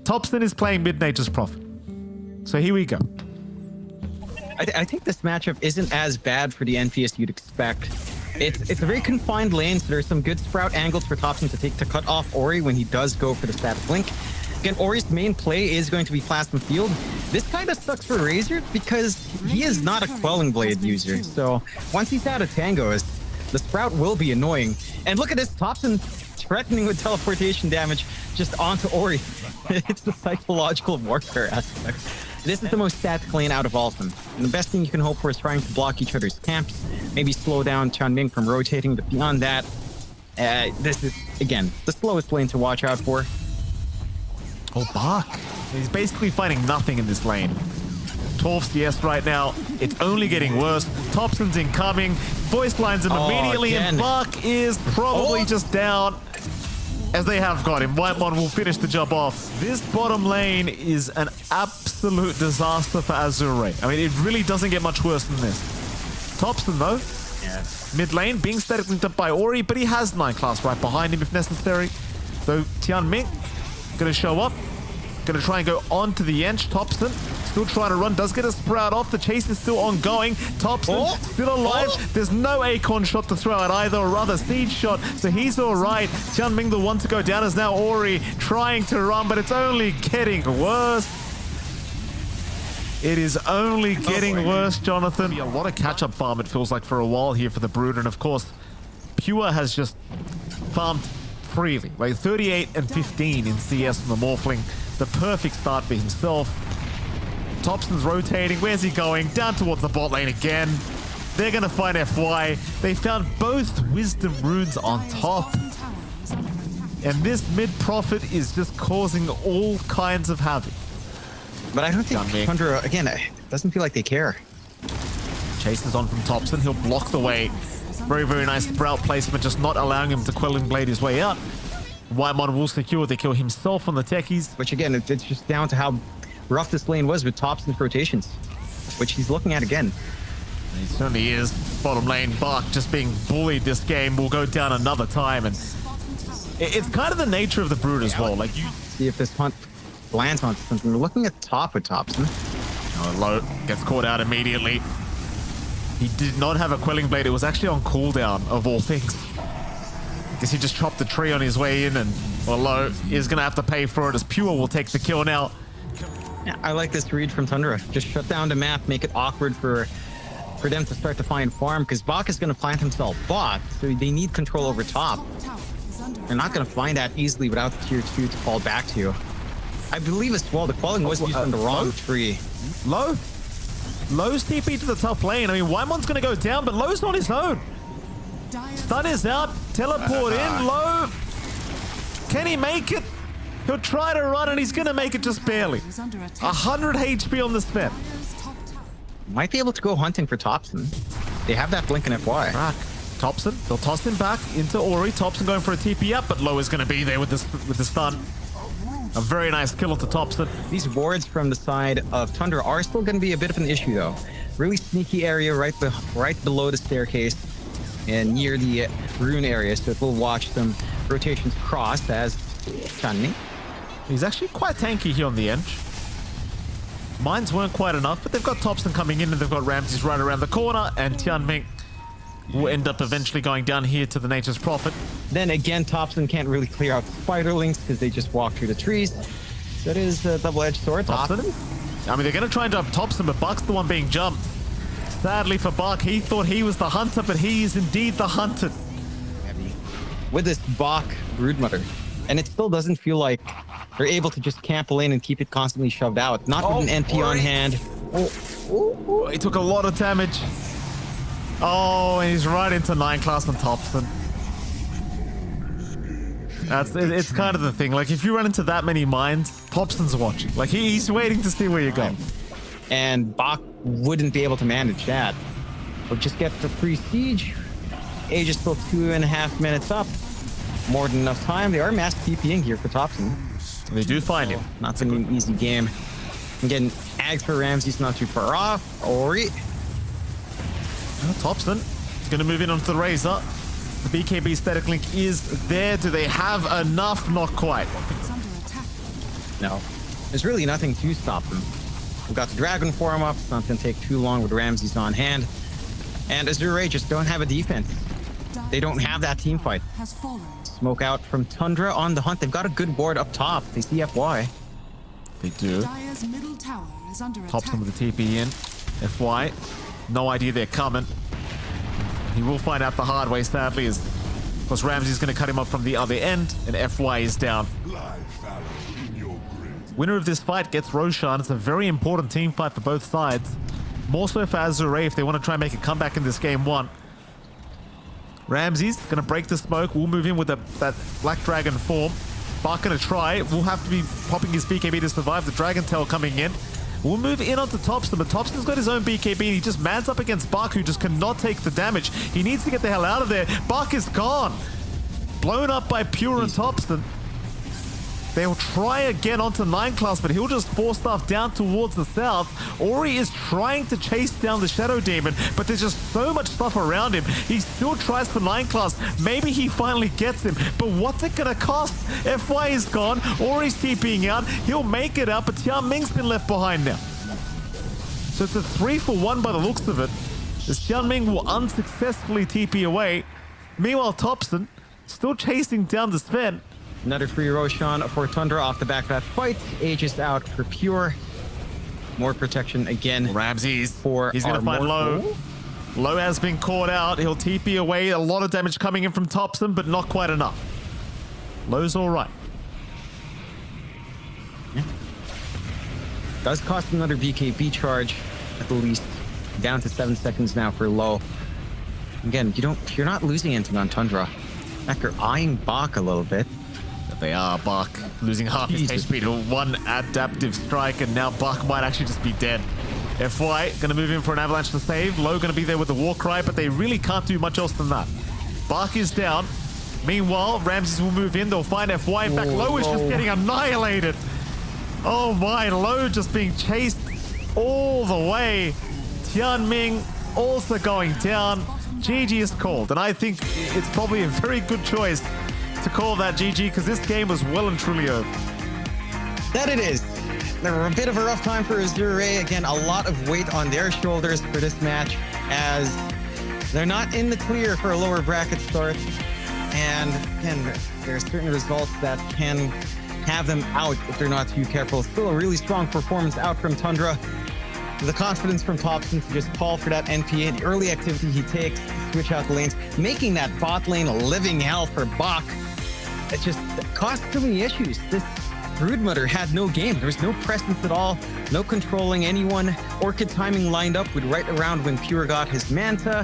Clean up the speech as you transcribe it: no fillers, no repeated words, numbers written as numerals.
Topson is playing mid-nature's Prophet. So here we go. I think this matchup isn't as bad for the NP you'd expect. It's a very confined lane, so there's some good sprout angles for Topson to take to cut off Ori when he does go for the static blink. Again, Ori's main play is going to be Plasma Field. This kind of sucks for Razor because he is not a Quelling Blade user. So once he's out of tangos, the sprout will be annoying. And look at this, Topson threatening with teleportation damage just onto Ori. It's the psychological warfare aspect. This is the most static lane out of all of them. And the best thing you can hope for is trying to block each other's camps, maybe slow down Tianming from rotating, but beyond that, this is, again, the slowest lane to watch out for. Oh, Bach. He's basically fighting nothing in this lane. 12 CS right now. It's only getting worse. Topson's incoming. Voice lines him immediately, again. and Bach is probably just down. As they have got him. Whitemon will finish the job off. This bottom lane is an absolute disaster for Azure. I mean, it really doesn't get much worse than this. Topson, though. Yeah. Mid lane, being static linked up by Ori, but he has 9 class right behind him if necessary. Though Tianming gonna show up. Gonna try and go onto the Ench. Topson still trying to run. Does get a sprout off. The chase is still ongoing. Topson still alive. There's no Acorn shot to throw out either, or rather Siege shot. So he's all right. Tianming, the one to go down, is now Ori trying to run, but it's only getting worse. It is only getting worse, Jonathan. A lot of catch-up farm, it feels like, for a while here for the Brood. And of course, Pure has just farmed freely. Like 38 and 15 in CS from the Morphling. The perfect start for himself. Topson's rotating. Where's he going? Down towards the bot lane again. They're going to find FY. They found both Wisdom runes on top. And this mid-Prophet is just causing all kinds of havoc. But I don't think Tundra, again, it doesn't feel like they care. Chase is on from Topson. He'll block the way. Very, very nice sprout placement, just not allowing him to Quelling Blade his way out. Whitemon will secure the kill himself on the techies. Which, again, it's just down to how rough this lane was with Topson's rotations, which he's looking at again. He certainly is. Bottom lane, Bach just being bullied this game. Will go down another time. And it's kind of the nature of the Brood as well. Like, you see if this hunt lands on something. We're looking at top with Topson. Oh, Low gets caught out immediately. He did not have a Quelling Blade. It was actually on cooldown, of all things. I guess he just chopped the tree on his way in, and well, Low is going to have to pay for it as Pure will take the kill now. Yeah, I like this read from Tundra. Just shut down the map, make it awkward for them to start to find farm, because Bach is going to plant himself bot, so they need control over top. They're not going to find that easily without the tier 2 to fall back to. I believe as well, the Quelling was used on the wrong tree. Low's TP to the top lane. I mean, Whitemon's going to go down, but Low's on his own. Stun is out. Teleport in. Low. Can he make it? He'll try to run, and he's going to make it just barely. 100 HP on the spin. Might be able to go hunting for Topson. They have that blink in FY. Rack. Topson. They'll toss him back into Ori. Topson going for a TP up, but Low is going to be there with the stun. A very nice kill onto Topson. These wards from the side of Tundra are still going to be a bit of an issue, though. Really sneaky area right below the staircase and near the rune area, so it will watch some rotations cross as Channing. He's actually quite tanky here on the edge. Mines weren't quite enough, but they've got Topson coming in, and they've got Ramses right around the corner, and Tianming will end up eventually going down here to the Nature's Prophet. Then again, Topson can't really clear out spiderlings because they just walk through the trees. So it is a double-edged sword. Topson? I mean, they're going to try and jump Topson, but Bach's the one being jumped. Sadly for Bach, he thought he was the hunter, but he is indeed the hunted. With this Bach Broodmother. And it still doesn't feel like they're able to just camp a lane and keep it constantly shoved out. Not with an NP on hand. He took a lot of damage. Oh, and he's right into 9 class on Topson. It's kind of the thing. Like, if you run into that many mines, Topson's watching. Like, he's waiting to see where you go. And Bach wouldn't be able to manage that. Or just get the free siege. Age is still 2.5 minutes up. More than enough time. They are mass TPing here for Topson. They do find him. Not an easy game. Again, Ags for Ramses not too far off. Ori. Topson is going to move in onto the Razor. The BKB static link is there. Do they have enough? Not quite. It's under attack. No, there's really nothing to stop them. We've got the Dragon form up. It's not going to take too long with Ramses on hand. And Azure just don't have a defense. They don't have that team fight. Has fallen. Smoke out from Tundra on the hunt. They've got a good board up top. They see FY. They do. Dire's middle tower is under Topson attack. with the TP in. FY. No idea they're coming. He will find out the hard way, sadly, as of course Ramsey's going to cut him off from the other end, and FY is down. Winner of this fight gets Roshan. It's a very important team fight for both sides. More so for Azure if they want to try and make a comeback in this game one. Ramsey's going to break the smoke. We'll move in with that Black Dragon form. Bach going to try. We'll have to be popping his BKB to survive. The Dragon Tail coming in. We'll move in onto Topson, but Topson's got his own BKB and he just mans up against Bach, who just cannot take the damage. He needs to get the hell out of there. Bach is gone. Blown up by Pure and Topson. They'll try again onto 9 class, but he'll just force stuff down towards the south. Ori is trying to chase down the Shadow Demon, but there's just so much stuff around him. He still tries for 9 class. Maybe he finally gets him, but what's it gonna cost? FY is gone. Ori's TPing out. He'll make it out, but Tian Ming's been left behind now. So it's a 3-for-1 by the looks of it, as Tian Ming will unsuccessfully TP away. Meanwhile, Topson still chasing down the Sven. Another free Roshan for Tundra off the back of that fight. Aegis out for Pure. More protection again. Ramses. For He's going to find Low. Low has been caught out. He'll TP away. A lot of damage coming in from Topson, but not quite enough. Low's all right. Yeah. Does cost another BKB charge at the least. Down to 7 seconds now for Low. Again, you're not losing anything on Tundra. After eyeing Bach a little bit. They are. Bach losing half his HP to 1 adaptive strike, and now Bach might actually just be dead. FY going to move in for an avalanche to save. Low going to be there with the Warcry, but they really can't do much else than that. Bach is down. Meanwhile, Ramses will move in. They'll find FY. In fact, Low is just getting annihilated. Oh my, Low just being chased all the way. Tian Ming also going down. GG is called, and I think it's probably a very good choice to call that GG, because this game was well and truly over. That it is. They were a bit of a rough time for Azure. Again, a lot of weight on their shoulders for this match, as they're not in the clear for a lower bracket start. And again, there are certain results that can have them out if they're not too careful. Still a really strong performance out from Tundra. The confidence from Topson to just call for that NPA, the early activity he takes to switch out the lanes, making that bot lane a living hell for Bach. It just caused too many issues. This Broodmother had no game. There was no presence at all, no controlling anyone. Orchid timing lined up with right around when Pure got his Manta.